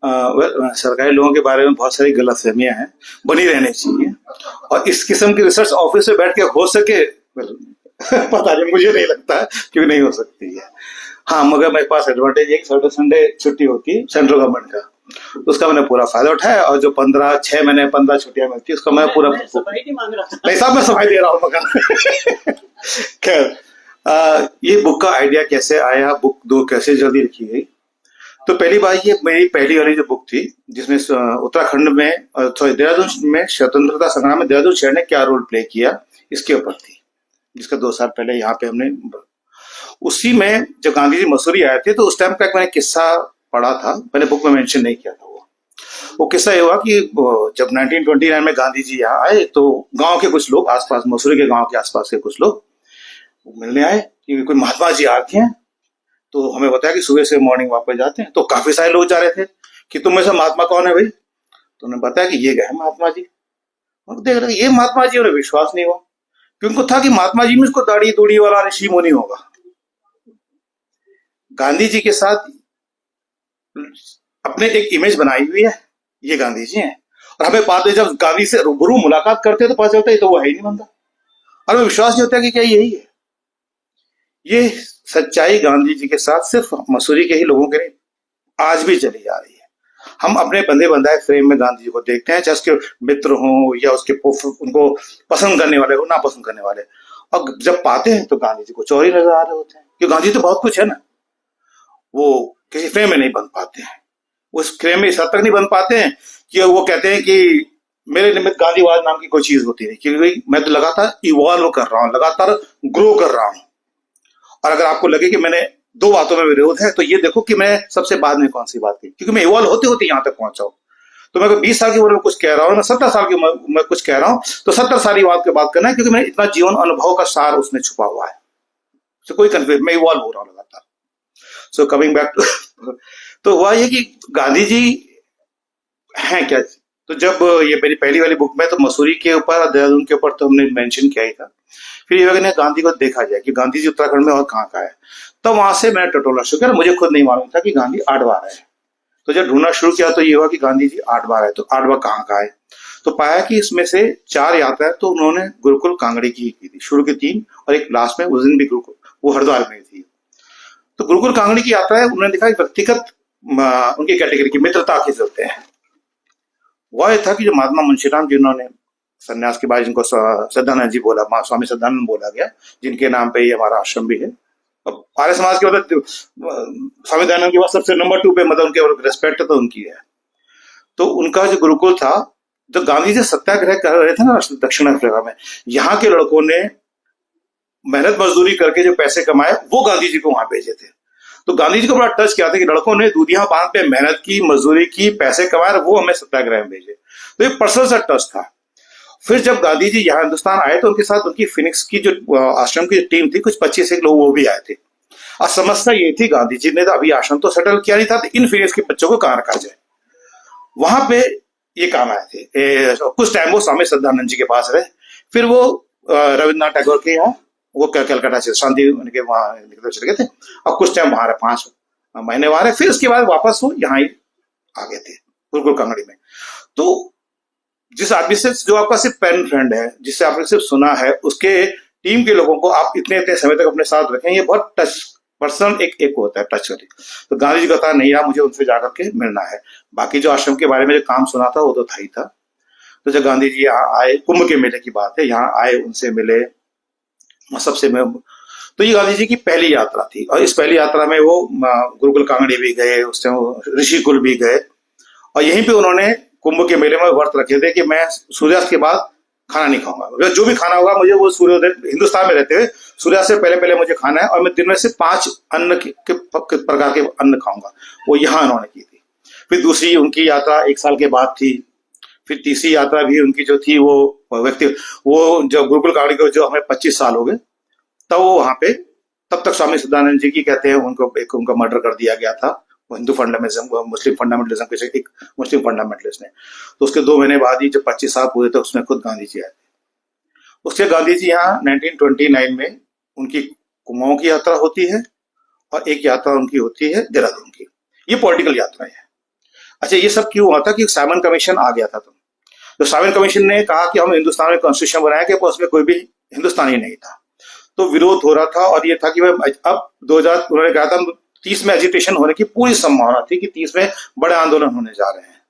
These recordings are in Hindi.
सरकारी लोगों के बारे में बहुत सारी गलतफहमियां हैं, बनी रहनी चाहिए। और इस किस्म की रिसर्च ऑफिस में बैठ के हो सके, पता नहीं, मुझे नहीं लगता है क्यों नहीं हो सकती है। हाँ, मगर मेरे पास एडवांटेज है कि सैटरडे संडे छुट्टी होती है सेंट्रल गवर्नमेंट का, तो उसका मैंने पूरा फायदा उठाया। और जो 6 महीने 15 छुट्टियां मिलती है उसका मैं पूरा सफाई नहीं मांग रहा था। नहीं साहब, मैं सफाई दे रहा हूँ मगर खैर, ये बुक का आइडिया कैसे आया, बुक 2 कैसे जल्दी लिखी गई। तो पहली बात, ये मेरी पहली वाली जो बुक थी जिसमें उत्तराखंड में, सॉरी देहरादून में स्वतंत्रता संग्राम में देहरादून शहर ने क्या रोल प्ले किया, इसके ऊपर थी, जिसका 2 साल पहले यहाँ पे हमने, उसी में जब गांधी जी मसूरी आए थे तो उस टाइम का एक मैंने किस्सा पढ़ा था, मैंने बुक में मेंशन नहीं किया था। वो किस्सा ये हुआ कि जब 1929 में गांधी जी यहाँ आए तो गांव के कुछ लोग, आसपास मसूरी के गांव के आसपास के कुछ लोग मिलने आए कि कोई महात्मा जी आते हैं। तो हमें बताया कि सुबह से मॉर्निंग वॉक पे जाते हैं। तो काफी सारे लोग जा रहे थे कि तुम में से महात्मा कौन है भाई, तो उन्होंने बताया कि ये गए महात्मा जी। और देख रहे ये महात्मा जी, उन्हें विश्वास नहीं हुआ क्योंकि उनको था कि महात्मा जी में उसको दाढ़ी दूढ़ी वाला ऋषि मुनि होगा। गांधी जी के साथ अपने एक इमेज बनाई हुई है, ये गांधी जी हैं। और हमें बाद में जब गांधी से रूबरू मुलाकात करते हैं तो पता चलता है तो वो है ही नहीं बनता, और हमें विश्वास नहीं होता कि क्या यही है। ये सच्चाई गांधी जी के साथ सिर्फ मसूरी के ही लोगों के नहीं, आज भी चली जा रही है। हम अपने बंधे बंधाए फ्रेम में गांधी जी को देखते हैं, चाहे उसके मित्र हों या उसके उनको पसंद करने वाले हो, ना पसंद करने वाले, और जब पाते हैं तो गांधी जी को चोरी नजर आ रहे होते हैं। क्योंकि गांधी तो बहुत कुछ है ना, वो किसी फ्रेम में नहीं बन पाते हैं। उस फ्रेम में इस हद तक नहीं बन पाते हैं कि वो कहते हैं कि मेरे निमित्त गांधीवाद नाम की कोई चीज होती नहीं, क्योंकि मैं तो लगातार इवॉल्व कर रहा हूँ, लगातार ग्रो कर रहा हूँ। और अगर आपको लगे कि मैंने 2 बातों में विरोध है तो ये देखो कि मैं सबसे बाद में कौन सी बात की, क्योंकि मैं इवॉल्व होते होते यहाँ तक पहुंचा हूं। तो मैं 20 साल की उम्र में कुछ कह रहा हूं, मैं 70 साल की उम्र में कुछ कह रहा हूं, तो 70 साल की बात की बात करना है, क्योंकि मैंने इतना जीवन अनुभव का सार उसमें छुपा हुआ है। तो कोई कंफ्यूजन, मैं इवॉल्व हो रहा हूं लगातार। सो कमिंग बैक टू तो हुआ ये कि गांधी जी हैं क्या। तो जब ये मेरी पहली वाली बुक में तो मसूरी के ऊपर और देहरादून के ऊपर तो हमने मेंशन किया ही था। फिर ये ने गांधी को देखा जाए कि गांधी जी उत्तराखंड में और कहाँ का है, तो वहां से मैंने टटोला शुरू किया। मुझे खुद नहीं मालूम था कि गांधी 8 बार आए। तो जब ढूंढना शुरू किया तो ये हुआ कि गांधी जी 8 बार आए, तो 8 बार कहाँ का है, तो पाया कि इसमें से 4 यात्राएं तो उन्होंने गुरुकुल कांगड़ी की थी, शुरू की 3 और एक लास्ट में उस दिन भी गुरुकुल, वो हरिद्वार में थी। तो गुरुकुल कांगड़ी की यात्रा है, उन्होंने दिखा व्यक्तिगत उनकी कैटेगरी की मित्रता के चलते हैं। वह था कि जो महात्मा मुंशीराम जिन्होंने सन्यास के बाद जिनको सदानंद जी बोला, स्वामी सदानंद बोला गया, जिनके नाम पे ये हमारा आश्रम भी है। अब आर्य समाज के मतलब स्वामी दयानंद के बाद सबसे नंबर 2 पे मतलब उनके रेस्पेक्ट तो उनकी है। तो उनका जो गुरुकुल था, जो गांधी जी सत्याग्रह कर रहे थे ना दक्षिण अफ्रीका में, यहाँ के लड़कों ने मेहनत मजदूरी करके जो पैसे कमाए वो गांधी जी को वहां भेजे थे। तो गांधी जी को बड़ा टच किया था कि लड़कों ने दूधिया बांध पे मेहनत की, मजदूरी की, पैसे कमाए, वो हमें सत्याग्रह में भेजे। तो ये पर्सनल सा टच था। फिर जब गांधी जी यहाँ हिंदुस्तान आए तो उनके साथ उनकी फिनिक्स की जो आश्रम की टीम थी, कुछ 25 एक लोग वो भी आए थे। और समस्या ये थी, गांधी जी ने तो अभी आश्रम तो सेटल किया नहीं था, तो इन फिनिक्स के बच्चों को कहाँ रखा जाए। वहां पे ये काम आए थे। कुछ टाइम वो स्वामी सदानंद जी के पास रहे, फिर वो रविन्द्रनाथ टैगोर के यहाँ, वो कलकत्ता से शांति उनके वहां चले गए थे, और कुछ टाइम वहां रहे, 5 महीने वहां रहे। फिर उसके बाद वापस वो यहाँ ही आ गए थे गुरुकुल कांगड़ी में। तो जिस आदमी से जो आपका सिर्फ पेन फ्रेंड है, जिससे आपने सिर्फ सुना है, उसके टीम के लोगों को आप इतने इतने समय तक अपने साथ रखें, ये बहुत टच पर्सनल एक होता है, टच वाली। तो गांधी जी कहता नहीं यार, मुझे उनसे जाकर के मिलना है। बाकी जो आश्रम के बारे में जो काम सुना था वो तो था ही था। तो जब गांधी जी यहाँ आए, कुंभ के मेले की बात है, यहाँ आए, उनसे मिले, सबसे में, तो ये गांधी जी की पहली यात्रा थी। और इस पहली यात्रा में वो गुरुकुल कांगड़ी भी गए, उस टाइम ऋषिकुल भी गए, और यहीं पे उन्होंने कुंभ के मेले में व्रत रखे थे कि मैं सूर्यास्त के बाद खाना नहीं खाऊंगा, जो भी खाना होगा मुझे वो सूर्योदय, हिंदुस्तान में रहते हुए सूर्यास्त से पहले मुझे खाना है, और मैं दिन में से 5 अन्न के प्रकार के अन्न खाऊंगा। वो यहाँ उन्होंने की थी। फिर दूसरी उनकी यात्रा 1 साल के बाद थी। फिर तीसरी यात्रा भी उनकी जो थी वो जब गुरुकुल कांगड़ी को जो हमें 25 साल हो गए, तब वो वहां पे, तब तक स्वामी सदानंद जी की कहते हैं उनका मर्डर कर दिया गया था, हिंदू फंडामेंटलिज्म, मुस्लिम फंडामेंटलिज्म के एक मुस्लिम फंडामेंटलिस्ट ने। तो उसके 2 महीने बाद ही जब 25 साल पूरे थे, उसमें खुद गांधी जी आए थे। उसके गांधी जी यहाँ 1929 में उनकी कुमाऊं की यात्रा होती है, और एक यात्रा उनकी होती है देहरादून की। ये पॉलिटिकल यात्रा है। अच्छा, ये सब क्यों हुआ था कि साइमन कमीशन आ गया था। तो साइमन कमीशन ने कहा कि हम हिंदुस्तान में कॉन्स्टिट्यूशन बनाएंगे, पर उसमें कोई भी हिंदुस्तानी नहीं था। तो विरोध हो रहा था और ये था कि भाई अब 2000 उन्होंने कहा था 30 में एजिटेशन होने की पूरी संभावना थी कि 30 में बड़े आंदोलन होने जा रहे हैं।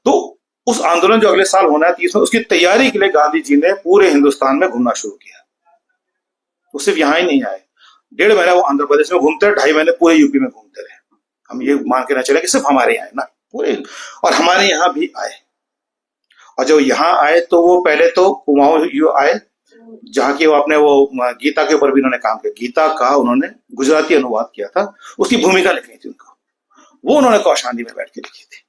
तो उस आंदोलन जो अगले साल होना है 30 में, उसकी तैयारी के लिए गांधी जी ने पूरे हिंदुस्तान में घूमना शुरू किया। वो सिर्फ यहाँ ही नहीं आए, 1.5 महीना वो आंध्र प्रदेश में घूमते, 2.5 महीने पूरे यूपी में घूमते रहे। हम ये मान के ना चले कि सिर्फ हमारे यहाँ ना, पूरे, और हमारे यहाँ भी आए। और जो यहाँ आए तो वो पहले तो कुमाऊं आए, जहाँ की वो अपने वो गीता के ऊपर भी उन्होंने काम किया। गीता का उन्होंने गुजराती अनुवाद किया था, उसकी भूमिका लिखनी थी उनको, वो उन्होंने कौशानी में बैठ के लिखी थी।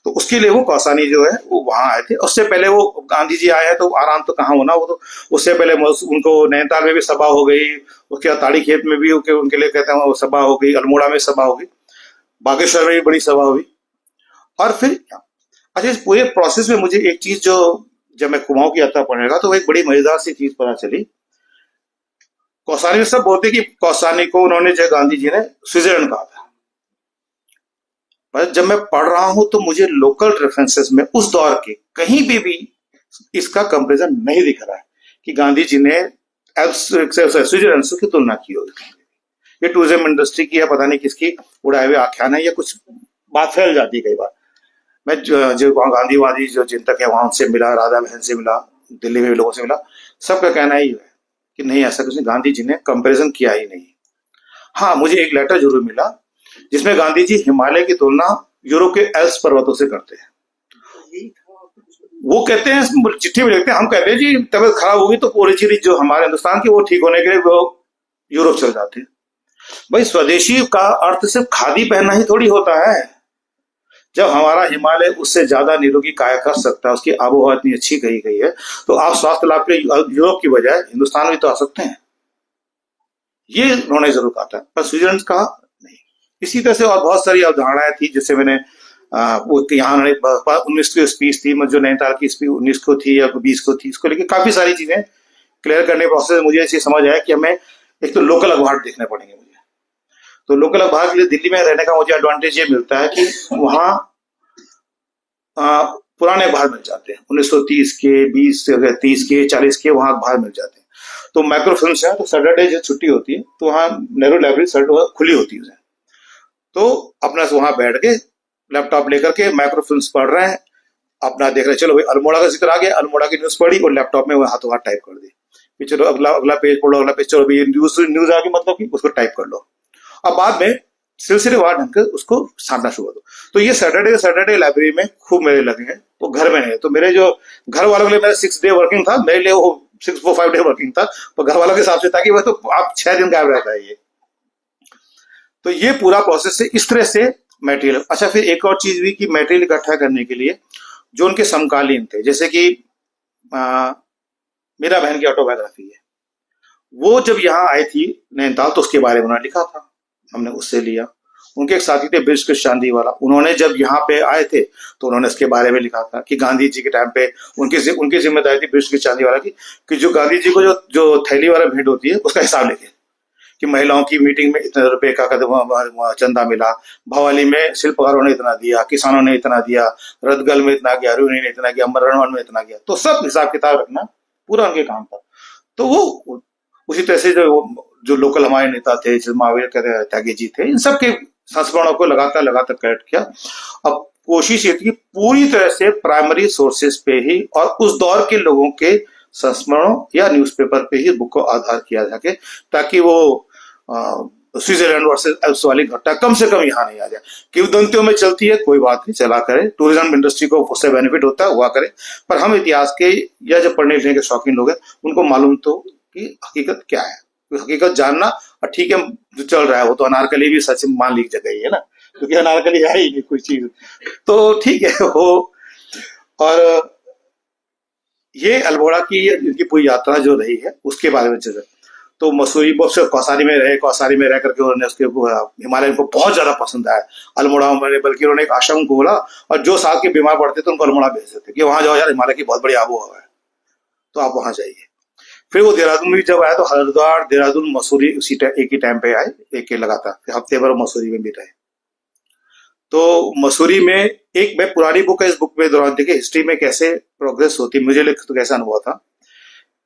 तो उसके लिए वो कौसानी जो है वो वहां आए थे। उससे पहले वो गांधी जी आए हैं तो आराम तो कहाँ होना, वो तो उससे पहले उनको नैनीताल में भी सभा हो गई, उसके बाद ताड़ी खेत में भी उनके लिए कहते हैं वो सभा हो गई, अल्मोड़ा में सभा हो गई, बागेश्वर में भी बड़ी सभा हुई। और फिर अच्छा, इस पूरे प्रोसेस में मुझे एक चीज जो, जब मैं कुमाऊं की यात्रा पढ़ने लगा तो वो एक बड़ी मजेदार सी चीज पता चली। कौसानी में सब बोलते कि कौसानी को उन्होंने जो गांधी जी ने स्विट्जरलैंड कहा था, पर जब मैं पढ़ रहा हूं तो मुझे लोकल रेफरेंसेस में उस दौर के कहीं भी इसका कंपैरिजन नहीं दिख रहा है कि गांधी जी ने स्विट्जरलैंड से की तुलना की होगी। ये टूरिज्म इंडस्ट्री की या पता नहीं किसकी उड़ाए हुए आख्यान है, या कुछ बात फैल जाती है कई बार। मैं जो गांधीवादी जो चिंतक है वहां से मिला, राधा बहन से मिला, दिल्ली में भी लोगों से मिला, सबका कहना ही है कि नहीं, ऐसा कुछ नहीं, गांधी जी ने कंपैरिजन किया ही नहीं। हाँ, मुझे एक लेटर जरूर मिला जिसमें गांधी जी हिमालय की तुलना यूरोप के एल्प्स पर्वतों से करते हैं। वो कहते हैं, चिट्ठी में लिखते हैं, हम कहते हैं जी तबीयत खराब होगी तो पूरी चीज जो हमारे हिंदुस्तान की वो ठीक होने के लिए वो यूरोप चल जाते हैं। भाई, स्वदेशी का अर्थ सिर्फ खादी पहनना ही थोड़ी होता है। जब हमारा हिमालय उससे ज्यादा निरोगी काया कर सकता है, उसकी आबोहवा इतनी अच्छी कही गई है, तो आप स्वास्थ्य लाभ के यूरोप की बजाय हिंदुस्तान में तो आ सकते हैं। ये उन्होंने जरूर कहा था, पर स्विट्जरलैंड का नहीं। इसी तरह से और बहुत सारी अवधारणाएं थी, जिससे मैंने वो यहाँ 19 की स्पीच थी, जो नैनीताल की स्पीच 19 को थी या 20 को थी, इसको लेकर काफी सारी चीजें क्लियर करने के प्रोसेस में मुझे ऐसी समझ आया कि हमें एक तो लोकल अखबार देखने पड़ेंगे। तो लोकल अखबार के लिए दिल्ली में रहने का मुझे एडवांटेज ये मिलता है कि वहां पुराने अखबार मिल जाते हैं, 1930 के, 20 के, 30 के, 40 के, वहां अखबार मिल जाते हैं। तो माइक्रो फिल्म है, तो सैटरडे जो छुट्टी होती है तो वहां नेहरू लाइब्रेरी खुली होती है, तो अपना वहां बैठ के लैपटॉप लेकर के माइक्रो फिल्म पढ़ रहे हैं, अपना देख रहे, चलो भाई अल्मोड़ा का जिक्र आ गया, अल्मोड़ा की न्यूज पढ़ी और लैपटॉप में वो हाथों हाथ टाइप कर दी, चलो अगला पेज पढ़ो, अगला पेज, चलो भाई न्यूज आ गई, मतलब कि उसको टाइप कर लो। अब बाद में सिलसिलेवार ढंग के उसको छांटना शुरू कर दो। तो ये सैटरडे लाइब्रेरी में खूब मेरे लगे हैं, वो घर में नहीं। तो मेरे जो घर वालों के लिए मेरा 6 डे वर्किंग था, मेरे लिए वो 5 डे वर्किंग था, पर घर वालों के हिसाब से था कि वह तो आप 6 दिन गायब रहता है ये। तो ये पूरा प्रोसेस से इस तरह से मटेरियल। अच्छा, फिर एक और चीज भी कि मटेरियल इकट्ठा करने के लिए जो उनके समकालीन थे, जैसे कि मेरा बहन की ऑटोबायोग्राफी है, वो जब यहाँ आई थी नैनीताल तो उसके बारे में उन्होंने लिखा था, हमने उससे लिया। उनके एक साथी थे बृजकृष्ण चांदीवाला, उन्होंने जब यहाँ पे आए थे तो उन्होंने इसके बारे में लिखा था कि गांधी जी के टाइम पे उनकी जिम्मेदारी थी बृजकृष्ण चांदीवाला की कि जो गांधी जी को जो थैली वाला भेंट होती है उसका हिसाब लिखे, कि महिलाओं की मीटिंग में इतने रुपए का चंदा मिला, भवाली में शिल्पकारों ने इतना दिया, किसानों ने इतना दिया, रतगल में इतना गया, रूनी ने इतना गया, मरणवन में इतना गया, तो सब हिसाब किताब रखना पूरा उनके काम था। तो वो उसी तरह से जो लोकल हमारे नेता थे, महावीर त्यागी जी थे, इन सब के संस्मरणों को लगातार कलेक्ट किया। अब कोशिश ये थी कि पूरी तरह से प्राइमरी सोर्सेस पे ही और उस दौर के लोगों के संस्मरणों या न्यूज़पेपर पे ही बुक को आधार किया जाके, ताकि वो स्विट्जरलैंड वर्सेस एल्प्स वाली घटना कम से कम यहाँ नहीं आ जाए। किंवदंतियों में चलती है, कोई बात नहीं, चला करे, टूरिज्म इंडस्ट्री को उससे बेनिफिट होता है, हुआ करे, पर हम इतिहास के या जो पढ़ने लिखने के शौकीन लोग हैं उनको मालूम तो कि हकीकत क्या है, हकीकत जानना। और ठीक है, जो चल रहा है वो तो अनारकली भी सच मान ली जगह ही है ना, क्योंकि अनारकली है ही नहीं कोई चीज, तो ठीक है वो। और ये अल्मोड़ा की इनकी पूरी यात्रा जो रही है उसके बारे में चल, तो मसूरी कौसानी में रहे, कौसानी में रह करके उन्होंने उसके हिमालय को बहुत ज्यादा पसंद आया अल्मोड़ा में, बल्कि उन्होंने एक आश्रम को बोला, और जो साथ के बीमार पड़ते थे उनको अल्मोड़ा भेज देते कि वहां जाओ यार, हिमालय की बहुत बड़ी आबोहवा है, तो आप वहां जाइए। फिर वो देहरादून भी जब आया तो हरिद्वार, देहरादून, मसूरी उसी एक ही टाइम पे आए, एक ही लगातार हफ्ते भर मसूरी में भी रहे। तो मसूरी में एक, मैं पुरानी बुक है, इस बुक में दौरान देखिए हिस्ट्री में कैसे प्रोग्रेस होती है, मुझे तो कैसा अनुभव था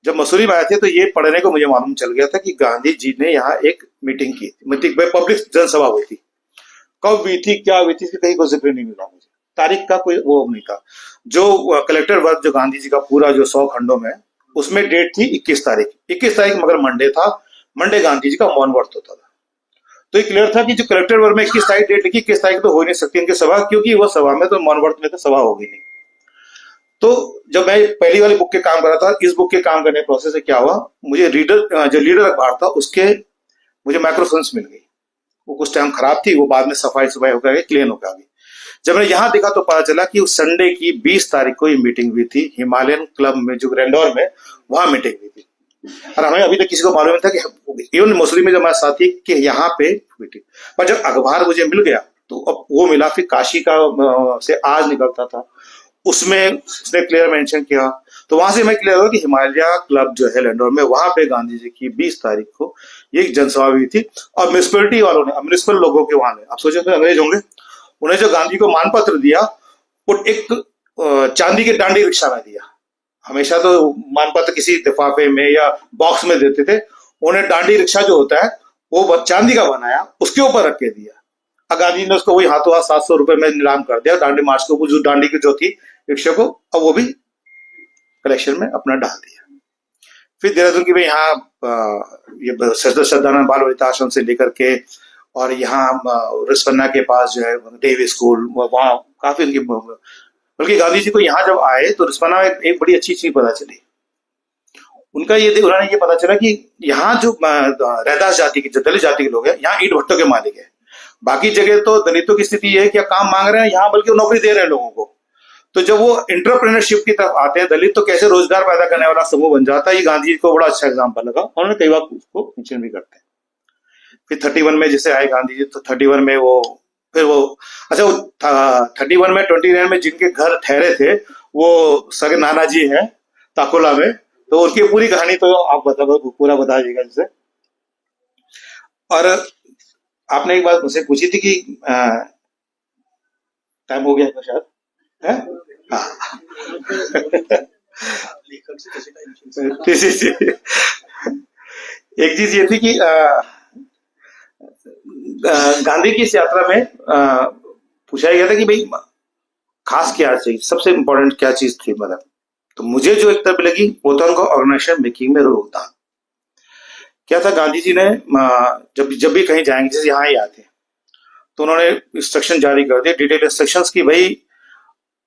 जब मसूरी में आए थे। तो ये पढ़ने को मुझे मालूम चल गया था कि गांधी जी ने यहाँ एक मीटिंग की थी, मीटिंग पब्लिक जनसभा हुई थी। कब हुई थी, क्या हुई थी, कहीं कोई जिक्र नहीं मिला मुझे, तारीख का कोई वो नहीं था। जो कलेक्टर वर्क जो गांधी जी का पूरा जो 100 खंडों में, उसमें डेट थी 21 तारीख, 21 तारीख मगर मंडे था, मंडे गांधी जी का मौन व्रत होता था। तो ये क्लियर था कि जो कलेक्टर वर्ग में 21 तारीख डेट लिखी, 21 तारीख तो हो नहीं सकती इनकी सभा, क्योंकि वो सभा में तो मौन व्रत में तो सभा होगी नहीं। तो जब मैं पहली वाली बुक के काम कर रहा था, इस बुक के काम करने प्रोसेस से क्या हुआ, मुझे रीडर जो लीडर अखबार था उसके मुझे माइक्रोफिल्म्स मिल गई। वो कुछ टाइम खराब थी, वो बाद में सफाई होकर क्लीन होकर आ गई। जब मैंने यहाँ देखा तो पता चला कि उस संडे की 20 तारीख को ये मीटिंग हुई थी हिमालयन क्लब में, जो ग्रैंडोर में, वहां मीटिंग हुई थी। और हमें अभी तक किसी को मालूम नहीं था कि इवन मसूरी में जो हमारे साथी कि यहाँ पे मीटिंग, पर जब अखबार मुझे मिल गया तो अब वो मिला, फिर काशी का से आज निकलता था, उसमें उसने क्लियर मेंशन किया। तो वहां से मैं क्लियर हुआ कि हिमालय क्लब जो है लैंडोर में, वहां पे गांधी जी की 20 तारीख को ये एक जनसभा हुई थी। और म्यूनिसपैलिटी वालों ने, म्यूनिसिपल लोगों के वहां ने, आप सोचे तो अंग्रेज होंगे, उन्हें जो गांधी को मानपत्र दिया वो एक चांदी के डांडी रिक्शा में दिया। हमेशा तो मानपत्र किसी लिफाफे में या बॉक्स में देते थे, उन्हें डांडी रिक्शा जो होता है वो चांदी का बनाया, उसके ऊपर रख के दिया। गांधी ने उसको वही हाथों हाथ 700 रुपए में नीलाम कर दिया दांडी मार्च को, जो डांडी की जो थी रिक्शा को, अब वो भी कलेक्शन में अपना डाल दिया। फिर देहरादून की भी यहाँ ये श्रद्धानंद बाल वनिता आश्रम से लेकर के, और यहाँ रिस्पन्ना के पास जो है डेवी स्कूल, वहाँ काफी उनकी, बल्कि गांधी जी को यहाँ जब आए तो रिस्पन्ना में एक बड़ी अच्छी चीज पता चली उनका, उन्होंने ये पता चला कि यहाँ जो रैदास जाति की, जो दलित जाति के लोग हैं, यहाँ ईंट भट्टों के मालिक है। बाकी जगह तो दलितों की स्थिति ये है कि काम मांग रहे हैं, यहाँ बल्कि नौकरी दे रहे हैं लोगों को। तो जब वो एंटरप्रेन्योरशिप की तरफ आते हैं दलित, तो कैसे रोजगार पैदा करने वाला समूह बन जाता है। ये गांधी जी को बड़ा अच्छा एग्जाम्पल लगा, उन्होंने कई बार उसको मेंशन भी करते हैं। फिर 31 में जैसे आए गांधी जी, तो 31 में वो, फिर वो, अच्छा वो 31 में 29 में जिनके घर ठहरे थे वो सगे नाना जी है ताकोला में, तो उनकी पूरी कहानी तो आप पूरा बता दीजिएगा जैसे। और आपने एक बात मुझसे पूछी थी कि टाइम हो गया शायद है, हाँ एक चीज ये थी कि गांधी की इस यात्रा में पूछा गया था कि भाई खास क्या चाहिए, सबसे इम्पोर्टेंट क्या चीज थी, मतलब। तो मुझे जो एक तरफ लगी वो था उनका ऑर्गेनाइजेशन मेकिंग में रोल था। क्या था, गांधी जी ने जब भी कहीं जाएंगे, जैसे यहाँ ही आते तो उन्होंने इंस्ट्रक्शन जारी कर दिए, डिटेल इंस्ट्रक्शंस की, भाई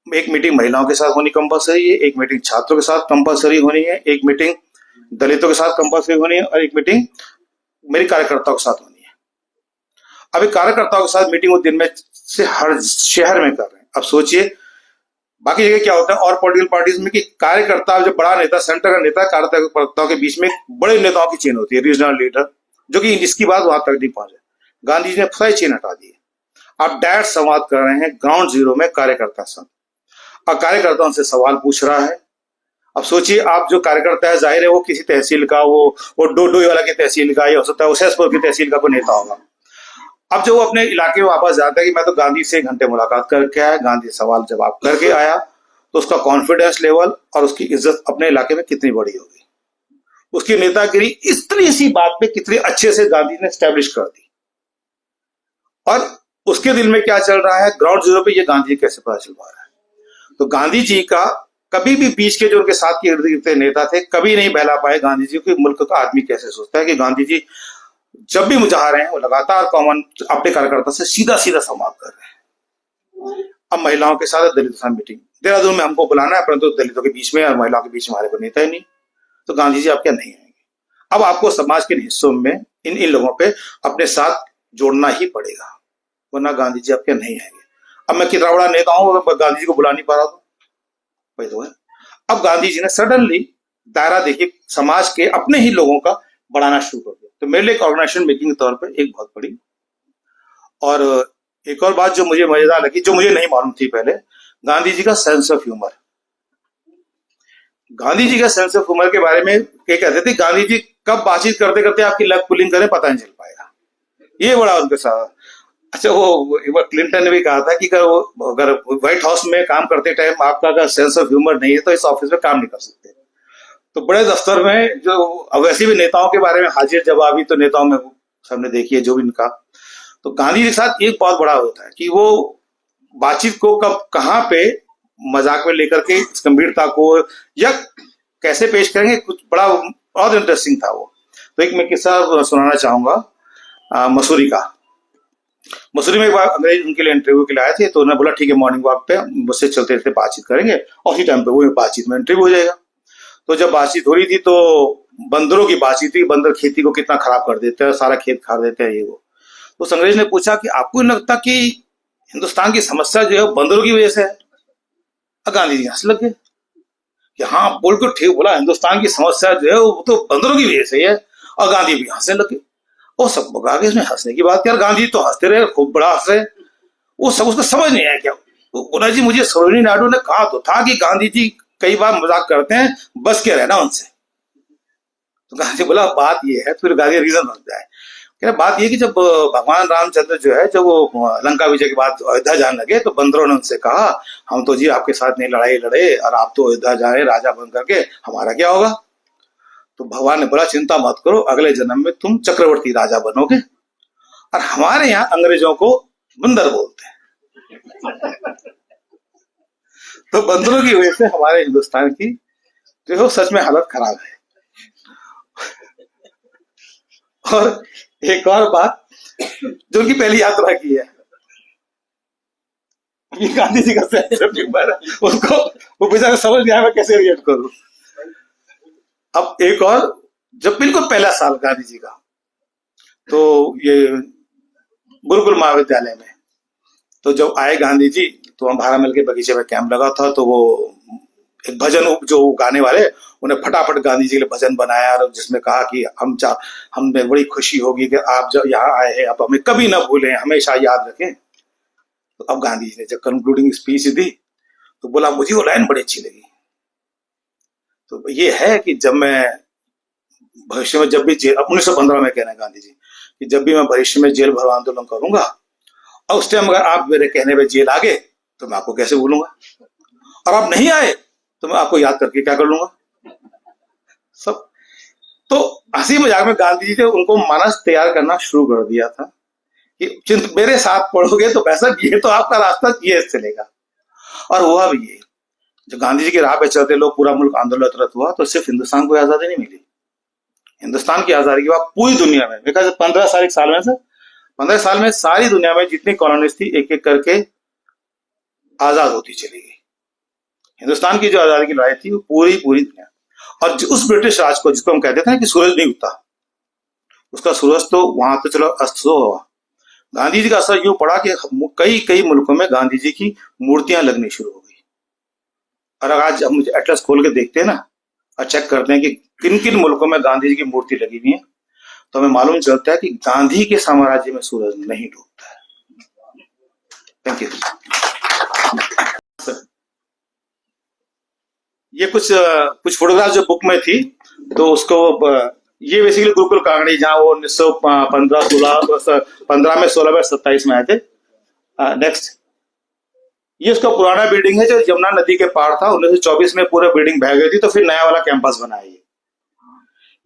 एक मीटिंग महिलाओं के साथ होनी कंपलसरी है, एक मीटिंग छात्रों के साथ कंपलसरी होनी है, एक मीटिंग दलितों के साथ कंपलसरी होनी है, और एक मीटिंग मेरी कार्यकर्ताओं के साथ होनी है। अभी कार्यकर्ताओं के साथ मीटिंग वो दिन में से हर शहर में कर रहे हैं। अब सोचिए बाकी जगह क्या होता है और पॉलिटिकल पार्टीज में कि कार्यकर्ता, जब बड़ा नेता, सेंटर का नेता, कार्यकर्ताओं के बीच में बड़े नेताओं की चेन होती है, रीजनल लीडर, जो कि जिसकी बात वहां तक नहीं पहुंचे। गांधी जी ने सारी चेन हटा दी है, आप डायरेक्ट संवाद कर रहे हैं ग्राउंड जीरो में कार्यकर्ता से, और कार्यकर्ताओं से सवाल पूछ रहा है। अब सोचिए, आप जो कार्यकर्ता है, जाहिर है वो किसी तहसील का, वो डोडोई वाला की तहसील का, या हो सकता है वो सहसपुर की तहसील का कोई नेता होगा। अब जो वो अपने इलाके में वापस जाता है कि मैं तो गांधी से 1 घंटे मुलाकात करके आया, गांधी सवाल जवाब करके आया, तो उसका कॉन्फिडेंस लेवल और उसकी इज्जत अपने इलाके में कितनी बड़ी होगी, उसकी नेतागिरी इतनी सी बात पे कितनी अच्छे से गांधी ने स्टैब्लिश कर दी। और उसके दिल में क्या चल रहा है ग्राउंड जीरो पे, ये गांधी कैसे पता चल पा रहा है। तो गांधी जी का कभी भी बीच के जो उनके साथ के इर्द गिर्द नेता थे कभी नहीं बहला पाए गांधी जी को मुल्क का आदमी कैसे सोचता है। कि गांधी जी जब भी मुझा रहे हैं वो लगातार कॉमन अपने कार्यकर्ता से सीधा सीधा संवाद कर रहे हैं। अब महिलाओं के साथ दलितों के साथ मीटिंग, देहरादून में हमको बुलाना है, परंतु दलितों के बीच में और महिलाओं के बीच में हमारे को नेता ही नहीं, तो गांधी जी आप क्या नहीं आएंगे। अब आपको समाज के हिस्सों में इन लोगों पे अपने साथ जोड़ना ही पड़ेगा, वरना गांधी जी आपके नहीं आएंगे। अब मैं कितना बड़ा नेता हूं, अगर गांधी जी को बुला नहीं पा रहा तो वही तो है। अब गांधी जी ने सडनली दायरा देखिए समाज के अपने ही लोगों का बढ़ाना शुरू कर दिया। तो मेरे लिए एक ऑर्गेनाइजेशन मेकिंग के तौर पर एक बहुत बड़ी, और एक और बात जो मुझे मजेदार लगी, जो मुझे नहीं मालूम थी पहले, गांधी जी का sense of humour. Gandhi ji का सेंस ऑफ ह्यूमर के बारे में क्या कहते थे, गांधी जी कब बातचीत करते करते आपकी लग पुलिंग करें पता नहीं चल पाएगा, ये बड़ा उनके साथ। अच्छा, वो एक बार क्लिंटन ने भी कहा था कि अगर व्हाइट हाउस में काम करते टाइम आपका अगर सेंस ऑफ ह्यूमर नहीं है तो इस ऑफिस में काम नहीं कर सकते। तो बड़े दफ्तर में जो, अब वैसे भी नेताओं के बारे में हाजिर जवाबी तो नेताओं में सबने देखी है जो भी इनका। तो गांधी जी के साथ एक बहुत बड़ा होता है कि वो बातचीत को कब कहाँ पे मजाक में लेकर के इस गंभीरता को या कैसे पेश करेंगे, कुछ बड़ा बहुत इंटरेस्टिंग था वो। तो एक मैं किस्सा सुनाना चाहूंगा मसूरी का। मसूरी में एक बार अंग्रेज उनके लिए इंटरव्यू के लिए आए थे, तो उन्होंने बोला ठीक है मॉर्निंग वॉक पे मुझसे चलते रहते बातचीत करेंगे और उसी टाइम पे वो बातचीत में इंटरव्यू हो जाएगा। तो जब बातचीत हो रही थी तो बंदरों की बातचीत थी, बंदर खेती को कितना खराब कर देते हैं, सारा खेत खा देते हैं ये वो। तो उस अंग्रेज ने पूछा कि आपको नहीं लगता कि हिंदुस्तान की समस्या जो है बंदरों की वजह से है? गांधी जी हंस लगे कि हाँ बोल के ठीक बोला, हिंदुस्तान की समस्या जो है वो तो बंदरों की वजह से है। और गांधी भी हंसने लगे और सब लोग आगे इसमें हंसने की बात, यार गांधी तो हंसते रहे, खूब बड़ा हंस रहे। वो सब उसको समझ नहीं आया क्या। तो बोला जी मुझे सरोजिनी नायडू ने कहा तो था कि गांधी जी कई बार मजाक करते हैं, बस के रहना उनसे। तो गांधी बोला बात ये है, फिर गांधी रीजन बन जाए, क्या बात ये कि जब भगवान रामचंद्र जो है जब वो लंका विजय के बाद अयोध्या जाने लगे तो बंदरों ने उनसे कहा हम तो जी आपके साथ नहीं लड़ाई लड़े और आप तो अयोध्या जा रहे राजा बन करके, हमारा क्या होगा? तो भगवान ने बोला चिंता मत करो, अगले जन्म में तुम चक्रवर्ती राजा बनोगे और हमारे यहाँ अंग्रेजों को बंदर बोलते हैं। तो बंदरों की वजह से हमारे हिंदुस्तान की जो है सच में हालत खराब है। और एक और बात जो उनकी पहली यात्रा की है, ये गांधी जी का है, उसको वो बेचारा समझ नहीं आया मैं कैसे रिएक्ट करूं। अब एक और, जब बिल्कुल पहला साल गांधी जी का, तो ये गुरुकुल महाविद्यालय में, तो जब आए गांधी जी तो हम भारा मिल के बगीचे में कैंप लगा था, तो वो एक भजन जो गाने वाले उन्हें फटाफट गांधी जी के लिए भजन बनाया और जिसमें कहा कि हमें बड़ी खुशी होगी कि आप जब यहाँ आए हैं, आप हमें कभी ना भूलें, हमेशा याद रखें। तो अब गांधी जी ने जब कंक्लूडिंग स्पीच दी तो बोला मुझे वो लाइन बड़ी अच्छी लगी। तो ये है कि जब मैं भविष्य में जब भी जेल, 1915 में कहना है गांधी जी कि जब भी मैं भविष्य में जेल भरो आंदोलन करूंगा और उस टाइम अगर आप मेरे कहने पे जेल आ गए तो मैं आपको कैसे भूलूंगा, और आप नहीं आए तो मैं आपको याद करके क्या कर लूंगा सब। तो हंसी मजाक में गांधी जी ने उनको मानस तैयार करना शुरू कर दिया था कि मेरे साथ पढ़ोगे तो पैसा ये तो आपका रास्ता ये चलेगा। और हुआ भी ये, जो गांधी जी की राह पे चलते लोग पूरा मुल्क आंदोलनरत हुआ तो सिर्फ हिंदुस्तान को आजादी नहीं मिली, हिंदुस्तान की आजादी के बाद पूरी दुनिया में 15 साल में सारी दुनिया में जितनी कॉलोनीज थी एक एक करके आजाद होती चली गई। हिंदुस्तान की जो आजादी की लड़ाई थी वो पूरी दुनिया, और उस ब्रिटिश राज को जिसको हम कहते थे ना कि सूरज नहीं उगता, उसका सूरज तो वहां तो चलो अस्त तो हुआ, गांधी जी का असर यूं पड़ा कि कई मुल्कों में गांधी जी की मूर्तियां लगनी शुरू हो गई। और आज हम एटलस खोल के देखते हैं ना और चेक करते हैं कि किन किन मुल्कों में गांधी जी की मूर्ति लगी हुई है, तो हमें मालूम चलता है कि गांधी के साम्राज्य में सूरज नहीं डूबता है। Thank you. ये कुछ फोटोग्राफ जो बुक में थी, तो उसको ये बेसिकली गुरुकुल कांगड़ी जहाँ वो 1915 में 16 में 27 में आए थे। नेक्स्ट, ये उसका पुराना बिल्डिंग है जो यमुना नदी के पार था, 1924 में पूरा बिल्डिंग बह गई थी तो फिर नया वाला कैंपस बनाया।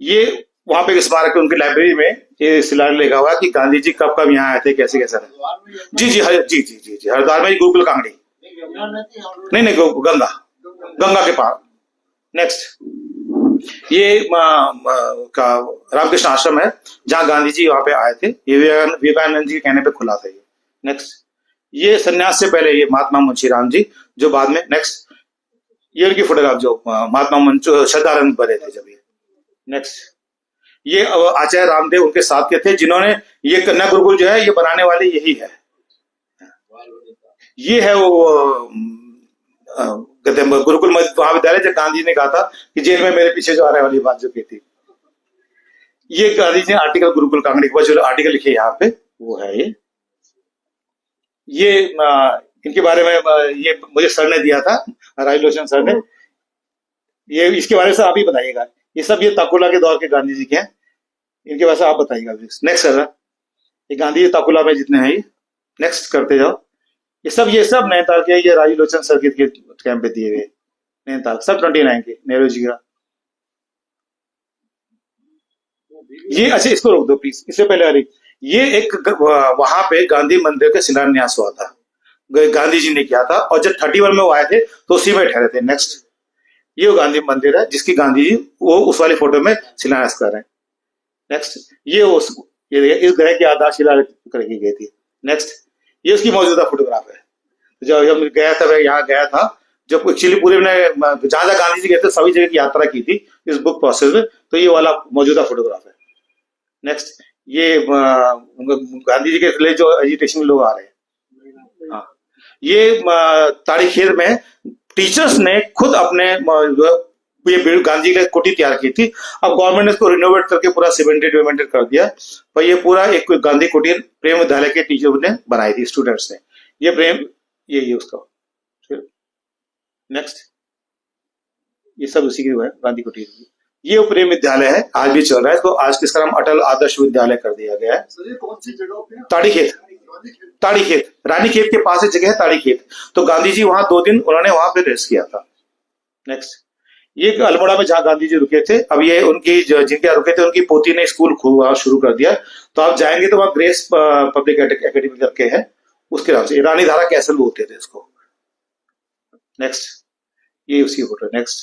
ये वहां पे स्मारक उनकी लाइब्रेरी में ये शिलालेख लिखा हुआ कि गांधी जी कब कब यहाँ आए थे, कैसे कैसे रहे। जी हरिद्वार में गुरुकुल कांगड़ी, नहीं गंगा के पार। नेक्स्ट, ये रामकृष्ण आश्रम है जहां गांधी जी वहां पे आए थे, ये विवेकानंद जी के कहने पे खुला था ये। नेक्स्ट, ये सन्यास से पहले ये महात्मा मुंशीराम जी जो बाद में, नेक्स्ट, ये उनकी फोटोग्राफ जो महात्मा श्रद्धानंद बने थे जब ये। नेक्स्ट, ये आचार्य रामदेव उनके साथ के थे जिन्होंने ये कन्या गुरुकुल जो है ये बनाने वाले यही है। ये है वो गुरुकुल महाविद्यालय जब गांधी जी ने कहा था कि जेल में मेरे पीछे जो आने वाली बात जो की थी, ये गांधी जी ने आर्टिकल गुरुकुल कांगड़ी के जो आर्टिकल लिखे यहाँ पे वो है ये इनके बारे में ये मुझे सर ने दिया था, राजलोचन सर ने, ये इसके बारे में आप ही बताइएगा। ये सब ये ताकुला के दौर के गांधी जी के हैं, इनके बारे में आप बताइएगा। नेक्स्ट सर, ये गांधी जी ताकुला में जितने हैं नेक्स्ट करते जाओ। ये सब नैनीताल के, ये राजू लोचन सर्किट के कैंप पे दिए हुए नैनीताल, सब 29 के नेहरू जी का। ये अच्छा, इसको रोक दो प्लीज, इससे पहले अरे, ये एक वहां पे गांधी मंदिर का शिलान्यास हुआ था, गांधी जी ने किया था, और जब 31 में वो आए थे तो उसी में ठहरे थे। नेक्स्ट, ये वो गांधी मंदिर है जिसकी गांधी जी वो उस वाली फोटो में शिलान्यास कर रहे हैं। नेक्स्ट, ये उस, ये देखिए, इस ग्रह की आधारशिला रखी गई थी। नेक्स्ट, ये उसकी मौजूदा फोटोग्राफ है। जब जब गया था, मैं यहाँ गया था, जब एक्चुअली पूरे ने जहां जहां गांधी जी गए थे सभी जगह की यात्रा की थी इस बुक प्रोसेस में, तो ये वाला मौजूदा फोटोग्राफ है। नेक्स्ट, ये गांधी जी के लिए जो एजिटेशन में लोग आ रहे हैं। हाँ, ये तारीखेर में टीचर्स ने खुद अपने ये गांधी की कुटी तैयार की थी। अब गवर्नमेंट ने इसको रिनोवेट करके पूरा सीमेंटेड वेमेंटेड कर दिया, पर ये पूरा एक गांधी कुटीर प्रेम विद्यालय के टीचर ने बनाई थी, स्टूडेंट्स ने। ये प्रेम, ये उसका। नेक्स्ट, ये सब उसी की है, गांधी कुटीर की। ये प्रेम विद्यालय है, आज भी चल रहा है, इसको आज किसका नाम अटल आदर्श विद्यालय कर दिया गया है। कौन सी जगह पे? ताड़ीखेत, ताड़ीखेत, रानीखेत के पास एक जगह है ताड़ीखेत। तो गांधी जी वहां 2 दिन उन्होंने वहां पे रेस्ट किया था। नेक्स्ट, ये अल्मोड़ा में जहां गांधी जी रुके थे, अब ये उनकी जिनके रुके थे उनकी पोती ने स्कूल शुरू कर दिया। तो आप जाएंगे तो वहां ग्रेस पब्लिक एकेडमी करके है, उसके नाम से रानी धारा कैसल बोलते थे इसको। नेक्स्ट, ये उसकी फोटो। नेक्स्ट,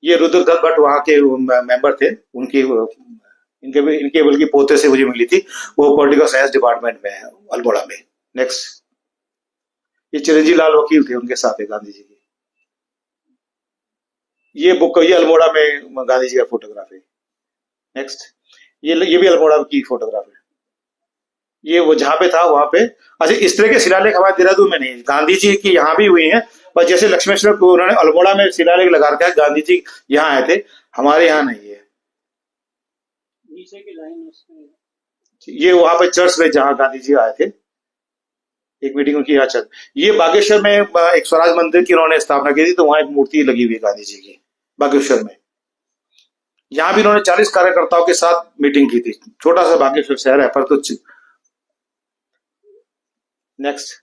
ये रुद्रदत्त भट्ट वहां के मेंबर थे, उनकी इनके बल्कि पोते से मुझे मिली थी, वो पॉलिटिकल साइंस डिपार्टमेंट में है अल्मोड़ा में। नेक्स्ट, ये चिरंजीव लाल वकील थे, उनके साथ है गांधी जी की। ये बुक, ये अल्मोड़ा में गांधी जी का फोटोग्राफ है। नेक्स्ट, ये भी अल्मोड़ा की फोटोग्राफ है। ये वो जहां पे था वहां पे। अच्छा, इस तरह के शिलालेख हमारे देहरादून में नहीं, गांधी जी की यहाँ भी हुई है, पर जैसे लक्ष्मेश्वर को उन्होंने अल्मोड़ा में शिलालेख लगा रखा है, गांधी जी यहाँ आए थे, हमारे यहाँ नहीं है। नीचे की लाइन उसमें, ये वहां पे चर्च में जहां गांधी जी आए थे, एक मीटिंग उनकी यहाँ चल। ये बागेश्वर में एक स्वराज मंदिर की उन्होंने स्थापना की थी, तो वहां एक मूर्ति लगी हुई है गांधी जी की बागेश्वर में। यहाँ भी उन्होंने 40 कार्यकर्ताओं के साथ मीटिंग की थी, छोटा सा बागेश्वर शहर है पर तो। नेक्स्ट,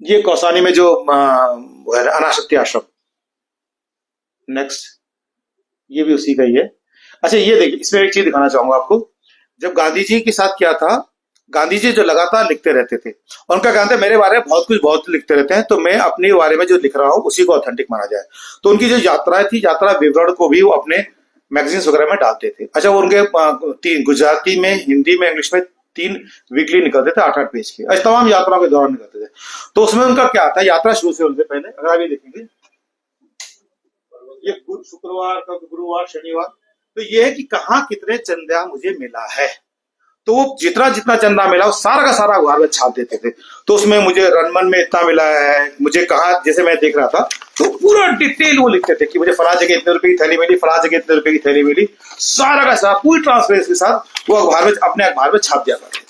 ये कौसानी में जो अनाशक्ति आश्रम। नेक्स्ट, ये भी उसी का ही है। अच्छा, ये देखिए, इसमें एक चीज दिखाना चाहूंगा आपको। जब गांधी जी के साथ क्या था, गांधी जी जो लगातार लिखते रहते थे, उनका कहना था मेरे बारे में बहुत लिखते रहते हैं, तो मैं अपने बारे में जो लिख रहा हूँ उसी को ऑथेंटिक माना जाए। तो उनकी जो यात्राएं थी, यात्रा विवरण को भी वो अपने मैगजीन्स वगैरह में डालते थे। अच्छा, वो उनके 3 गुजराती में, हिंदी में, इंग्लिश में 3 वीकली निकलते थे, 8-8 पेज के। अच्छा, तमाम यात्राओं के दौरान निकलते थे। तो उसमें उनका क्या था, यात्रा शुरू से उनसे पहले अगर आप ये देखेंगे, ये शुक्रवार का, गुरुवार, शनिवार, तो ये है कि कहाँ कितने चंदा मुझे मिला है। तो वो जितना जितना चंदा मिला वो सारा का सारा अखबार में छाप देते थे। तो उसमें मुझे रनमन में इतना मिला है, मुझे कहा, जैसे मैं देख रहा था तो पूरा डिटेल वो लिखते थे कि मुझे फला जगह इतने रुपए की थैली मिली, फला जगह इतने रुपए की थैली मिली, सारा का सारा पूरी ट्रांसपेरेंसी के साथ वो अखबार में, अपने अखबार में छाप दिया करते थे।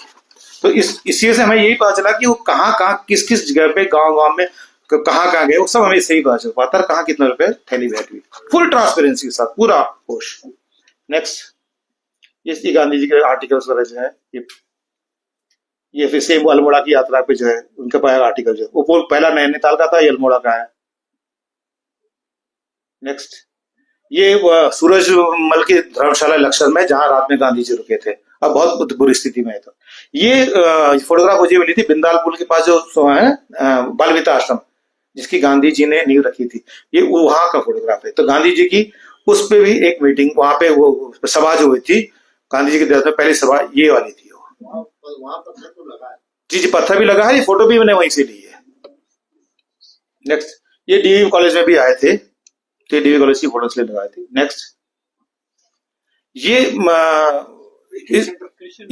तो इसी से हमें यही पता चला कि वो कहाँ किस किस जगह पे, गाँव में कहाँ गए, वो सब हमें सही पता चल पाता, कहाँ कितना रुपए थैली भेंट हुई, फुल ट्रांसपेरेंसी के साथ पूरा होश। नेक्स्ट, ये गांधी जी के आर्टिकल्स वगैरह जो है, ये फिर सेम अल्मोड़ा की यात्रा पे जो है उनका पहला आर्टिकल जो है वो पहला नैनीताल का था, ये अल्मोड़ा का है। नेक्स्ट, ये सूरजमल की धर्मशाला लक्षण में जहां रात में गांधी जी रुके थे, अब बहुत बुरी स्थिति में है। तो ये फोटोग्राफ मुझे मिली थी बिंदाल पुल के पास जो है बाल विता आश्रम, जिसकी गांधी जी ने नींव रखी थी, ये वहां का फोटोग्राफ है। तो गांधी जी की उस पे भी एक मीटिंग, वहां पे वो सभा जो हुई थी गांधी जी के देहांत में, पहली सभा ये वाली थी। वहां पत्थर तो लगा है, जी, पत्थर भी लगा है, ये फोटो भी मैंने वहीं से ली है। नेक्स्ट, ये डीवी कॉलेज में भी आए थे, तो डीवी कॉलेज की फोटोस ले लगाए थे। नेक्स्ट, ये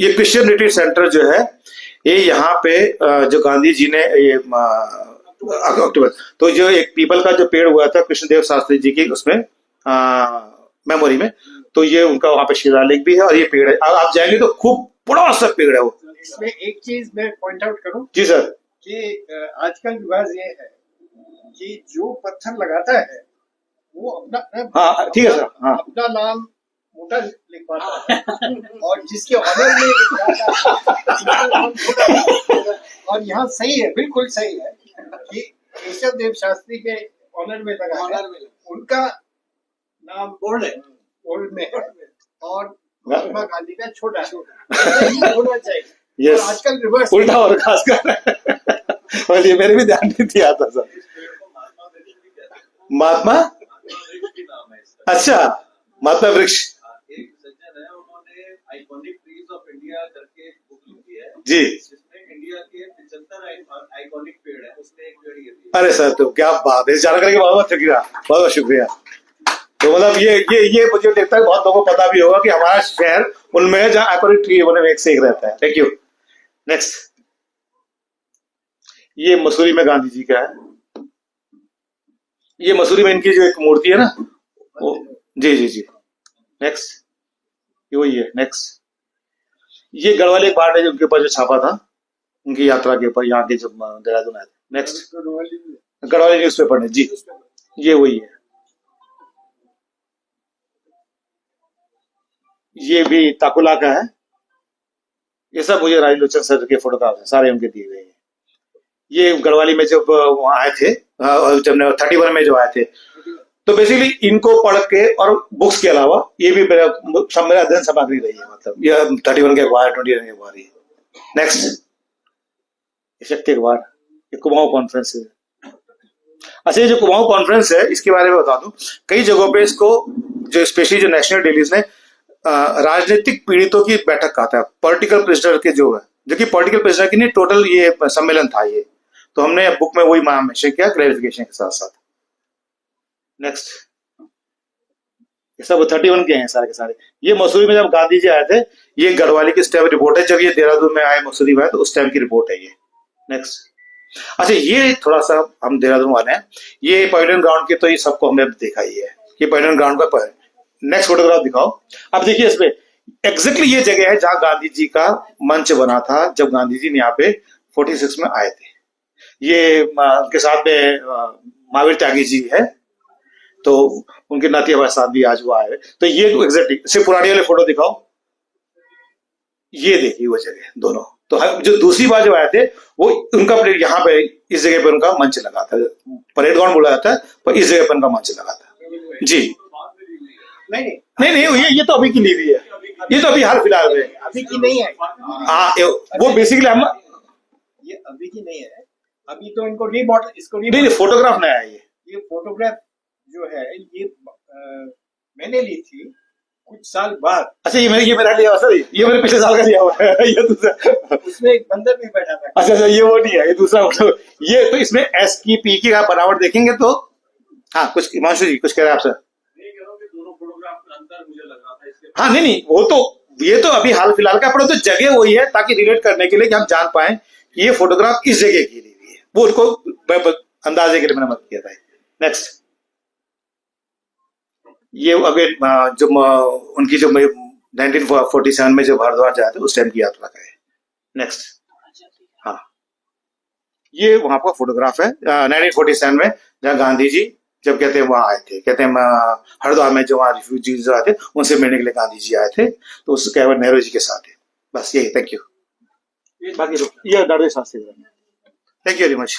क्रिश्चियन रिट्रीट सेंटर जो है, ये यहाँ पे जो गांधी जी ने ये अक्टूबर, तो जो एक पीपल का जो पेड़ हुआ था कृष्णदेव शास्त्री जी की उसमें मेमोरी में, तो ये उनका वहां पे शिलालेख भी है, और ये पेड़ है, आप जाएंगे तो खूब बड़ा सा पेड़ है वो। इसमें एक चीज मैं पॉइंट आउट करूं जी सर, कि आजकल विवाद ये है कि जो पत्थर लगाता है वो अपना, हाँ ठीक है सर, हाँ, अपना नाम मोटा लिख पाता है और जिसके ऑनर में लिख रहा था और यहाँ सही है, बिल्कुल सही है कि केशव देव शास्त्री के ऑनर में लगा है, उनका नाम बोल्ड में है और महात्मा गांधी का छोटा होना चाहिए। यस, और आजकल रिवर्स उल्टा और खासकर और ये मेरे भी ध्यान नहीं दिया था सर। महात्मा, अच्छा, महात्मा वृक्ष एक सज्जन है, उन्होंने आइकॉनिक ट्रीज ऑफ इंडिया करके एक बुक लिखी है जी, जिसमें इंडिया के 75 आइकॉनिक पेड़ है, उसमें एक पेड़ ये भी है। अरे सर तो क्या बात है, इस जानकारी के बहुत बहुत शुक्रिया, बहुत बहुत शुक्रिया। तो मतलब ये मुझे लगता है बहुत लोगों को पता भी होगा कि हमारा शहर उनमें है जहाँ आइकॉनिक ट्री बने एक से एक रहता है। Thank you. नेक्स्ट, ये मसूरी में गांधी जी का है। ये मसूरी में इनकी जो एक मूर्ति है ना, वो जी जी जी। नेक्स्ट, ये वही है। नेक्स्ट, ये गढ़वाली एक पार्ट है जो उनके ऊपर जो छापा था उनकी यात्रा के ऊपर, यहाँ के जब देहरादून आए थे। नेक्स्ट, गढ़वाली न्यूज़पेपर ने जी, ये वही है। ये भी ताकुला का है। ये सब मुझे राज लोचन सर के फोटोग्राफ है, सारे उनके दिए गए हैं। ये गढ़वाली में जब वहां आए थे, जब 31 में जो आए थे, तो बेसिकली इनको पढ़ के और बुक्स के अलावा ये भी मेरा अध्ययन सामग्री रही है। मतलब ये 31 के अखबार, 29 के अखबार है। नेक्स्ट, शक्ति अखबार, ये कुमाऊं कॉन्फ्रेंस है। अच्छा, ये जो कुमाऊं कॉन्फ्रेंस है इसके बारे में बता दूं, कई जगहों पे इसको जो स्पेशली जो नेशनल डेलीज ने राजनीतिक पीड़ितों की बैठक कहता है, पॉलिटिकल प्रिजनर के जो है, जो कि पॉलिटिकल प्रिजनर की नहीं, टोटल ये सम्मेलन था ये। तो हमने बुक में वही मेंशन किया क्लैरिफिकेशन के साथ साथ। नेक्स्ट, ये सब 31 के हैं सारे के सारे। ये मसूरी में जब गांधी जी आए थे, ये गढ़वाली की स्टैम्प रिपोर्ट है। जब ये देहरादून में आए, मसूरी में आए, तो उस टाइम की रिपोर्ट है ये। नेक्स्ट, अच्छा, ये थोड़ा सा हम देहरादून वाले हैं, ये पवेलियन ग्राउंड के, तो ये सबको हमने देखा ही है, ये पवेलियन ग्राउंड का। नेक्स्ट फोटोग्राफ दिखाओ। अब देखिए इसमें एग्जैक्टली ये जगह है जहां गांधी जी का मंच बना था जब गांधी जी यहाँ पे 46 में आए थे। ये उनके साथ में महावीर त्यागी जी है, तो उनके नाती हमारे साथ भी आज वो आए। तो ये एग्जैक्टली सिर्फ पुरानी वाले फोटो दिखाओ, ये देखिए वो जगह दोनों। तो जो दूसरी बार जो आए थे वो उनका यहाँ पे इस जगह पे उनका मंच लगा था, परेड ग्राउंड बोला जाता है, पर इस जगह पे उनका मंच लगा था जी। नहीं, ये तो अभी की ली हुई है, ये तो अभी हाल फिलहाल में, अभी की नहीं है। हाँ, वो बेसिकली हम, ये अभी की नहीं है, अभी तो इनको रीमॉडल, इसको नहीं, फोटोग्राफ नया है ये फोटोग्राफ जो है ये मैंने ली थी कुछ साल बाद। अच्छा, ये मेरा लिया हुआ सर, ये मेरे पिछले साल का लिया हुआ है। ये दूसरा, उसमें एक बंदर भी बैठा था। अच्छा, ये वो नहीं है, ये दूसरा फोटो। ये तो इसमें एस की पी की आप बनावट देखेंगे तो, हाँ, कुछ हिमांशु जी कुछ कह रहे हैं आप सर? हाँ, नहीं, वो तो ये तो अभी हाल फिलहाल का, पर तो जगह वही है ताकि रिलेट करने के लिए कि हम जान पाए कि ये फोटोग्राफ इस जगह की ली हुई है, वो उनको अंदाजे के लिए मैंने मत किया था। नेक्स्ट, ये अगर जो उनकी जो 1947 में जब हरिद्वार जाए थे उस टाइम की यात्रा का है। नेक्स्ट, हाँ, ये वहां का फोटोग्राफ है 1947 में जहाँ गांधी जी जब कहते हैं वहां आए थे, कहते हैं हरिद्वार में जो वहां रिफ्यूजीज आए थे उनसे मिलने के लिए गांधी जी आए थे, तो उस कैवल नेहरू जी के साथ है। बस यही, थैंक यू। बाकी ये दादा Shastri, thank you very much.